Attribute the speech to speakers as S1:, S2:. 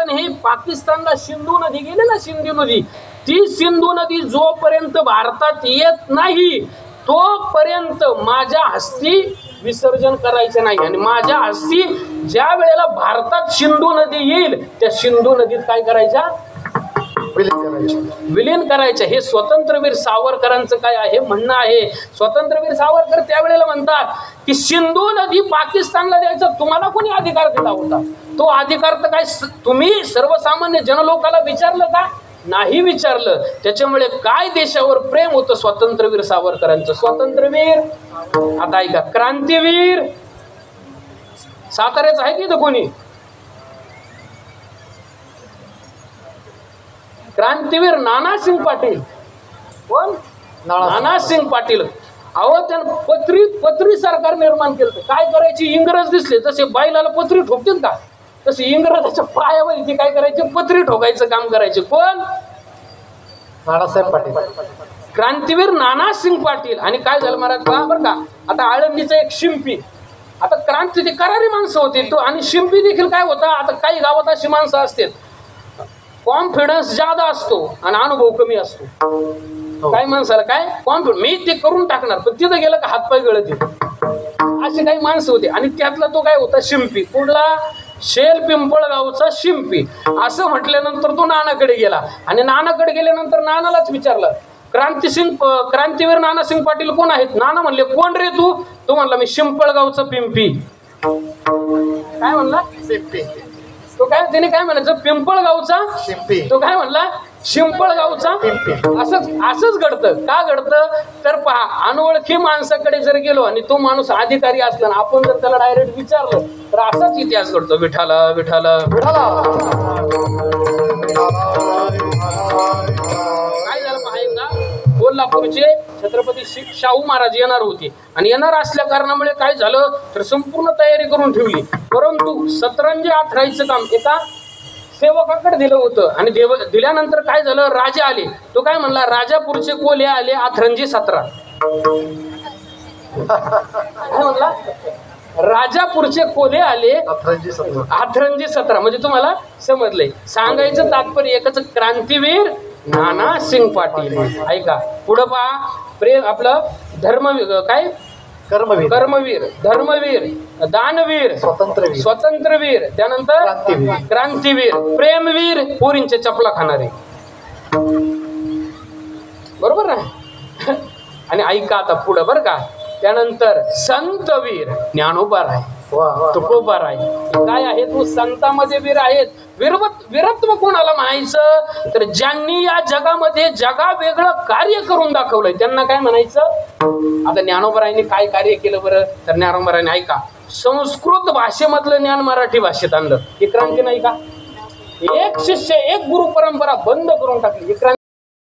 S1: कारण हे पाकिस्तानला सिंधू नदी गेली ना, सिंधू नदी, ती सिंधू नदी जोपर्यंत भारतात येत नाही तोपर्यंत माझ्या हस्ती विसर्जन करायचं नाही. आणि माझ्या हस्ती ज्या वेळेला भारतात सिंधू नदी येईल त्या सिंधू नदीत काय करायच्या, विलीन करायचं. हे स्वतंत्रवीर सावरकरांचं काय आहे म्हणणं आहे. स्वतंत्रवीर सावरकर त्यावेळेला म्हणतात की सिंधू नदी पाकिस्तानला द्यायचा तुम्हाला कोणी अधिकार दिला होता? तो अधिकार तर काय तुम्ही सर्वसामान्य जनलोकाला विचारलं का? नाही विचारलं. त्याच्यामुळे काय देशावर प्रेम होतं स्वतंत्रवीर सावरकरांचं. स्वतंत्रवीर, आता ऐका, क्रांतीवीर साताऱ्याचं आहे की कोणी? क्रांतीवीर नानासिंग पाटील. कोण? नानासिंग पाटील. अहो त्यानं पत्री सरकार निर्माण केलं. काय करायची, इंग्रज दिसले जसे बैलाला पत्री ठोकतील का तसे इंग्रजाच्या पायावर ती काय करायची, पत्री ठोकायचं काम करायचे. कोण? नानासाहेब पाटील, क्रांतीवीर नानासिंग पाटील. आणि काय झालं महाराज पहा बरं का, आता आळंदीचं एक शिंपी, आता क्रांती ती करारी माणसं होती तो, आणि शिंपी देखील काय होता, आता काही गावात अशी माणसं असतात कॉन्फिडन्स जादा असतो आणि अनुभव कमी असतो. काही माणसाला काय कॉन्फिडन्स, मी ते करून टाकणार, पण तिथं गेलं का हातपाय गळत येतो. असे काही माणसं होते. आणि त्यातला तो काय होता, शिंपी. कुठला? शेल पिंपळगावचा शिंपी. असं म्हटल्यानंतर तो नानाकडे गेला. आणि नानाकडे गेल्यानंतर नानालाच विचारलं, क्रांतीवीर नानासिंग पाटील कोण आहेत? नाना म्हणले, कोण रे तू? तो म्हणला, मी शिंपळगावचा पिंपी. काय म्हणला? पिंपी. तो काय, त्याने काय म्हणायचं, पिंपळगावचा शिंपी. तो काय म्हणला, शिंपळगावचा पिंपी. असंच घडतं. का घडतं तर पहा, अनोळखी माणसाकडे जर गेलो आणि तो माणूस अधिकारी असला ना, आपण जर त्याला डायरेक्ट विचारलं तर असाच इतिहास घडतो. विठाला विठाला विठाला. काय झालं पहा, एकदा कोल्हापूरचे छत्रपती शाहू महाराज येणार होते. आणि येणार असल्या कारणामुळे काय झालं तर संपूर्ण तयारी करून ठेवली. परंतु सतरंजी आथरायचं काम एका सेवकाकडे दिलं होतं. आणि दिल्यानंतर काय झालं, राजा आले. तो काय म्हणला, राजापूरचे कोल्हे आले आथरंजी 17. काय म्हणला, राजापूरचे कोल्हे आले आथरंजी 17. म्हणजे तुम्हाला समजलंय. सांगायचं तात्पर्य एकच, क्रांतीवीर नानासिंग पाटील. ऐका पुढं पहा, प्रेम आपलं धर्मवीर, काय कर्मवीर, धर्मवीर, दानवीर, स्वतंत्रवीर, त्यानंतर क्रांतीवीर, प्रेमवीर, पोरींच्या चपला खाणारे. बरोबर ना? आणि ऐका आता पुढं बरं का, त्यानंतर संतवीर ज्ञानोबा राय, तुकोबा राय. काय आहे, तू संतांमध्ये वीर आहेत. वीरत्व कोणाला म्हणायचं तर ज्यांनी या जगामध्ये जगा वेगळं कार्य करून दाखवलंय त्यांना काय म्हणायचं. आता ज्ञानोबा रायने काय कार्य केलं बरं तर ज्ञानोबा रायने ऐका, संस्कृत भाषेमधलं ज्ञान मराठी भाषेत आणलं. ही क्रांती नाही का? एक शिष्य एक गुरु परंपरा बंद करून टाकली.